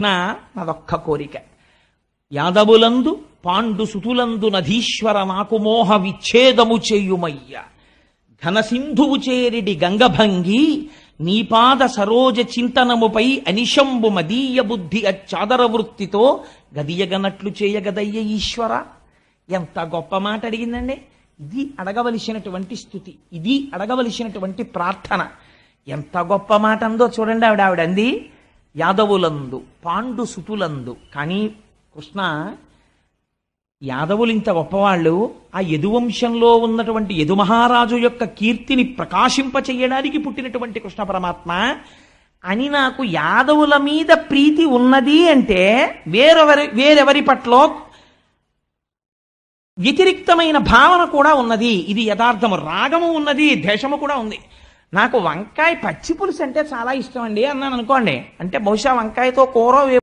నాదొక్క కోరిక. యాదవులందు పాండు సుతులందు నధీశ్వర నాకు మోహ విచ్ఛేదము చేయుమయ్య. ఘనసింధువు చేరిడి గంగభంగి నీపాద సరోజ చింతనముపై అనిశంబు మదీయ బుద్ధి అచ్చాదర వృత్తితో గదియగనట్లు చేయగదయ్య ఈశ్వర. ఎంత గొప్ప మాట అడిగిందండి. ఇది అడగవలసినటువంటి స్థుతి, ఇది అడగవలసినటువంటి ప్రార్థన. ఎంత గొప్ప మాట అందో చూడండి. ఆవిడ అంది యాదవులందు పాండు సుతులందు. కానీ కృష్ణ, యాదవులు ఇంత గొప్పవాళ్ళు, ఆ యదువంశంలో ఉన్నటువంటి యదుమహారాజు యొక్క కీర్తిని ప్రకాశింపచేయడానికి పుట్టినటువంటి కృష్ణ పరమాత్మ అని నాకు యాదవుల మీద ప్రీతి ఉన్నది అంటే వేరెవరి పట్ల వ్యతిరిక్తమైన భావన కూడా ఉన్నది. ఇది యథార్థము. రాగము ఉన్నది, ద్వేషము కూడా ఉంది. నాకు వంకాయ పచ్చి పులుసు అంటే చాలా ఇష్టం అండి అన్నాను అనుకోండి. అంటే బహుశా వంకాయతో కూర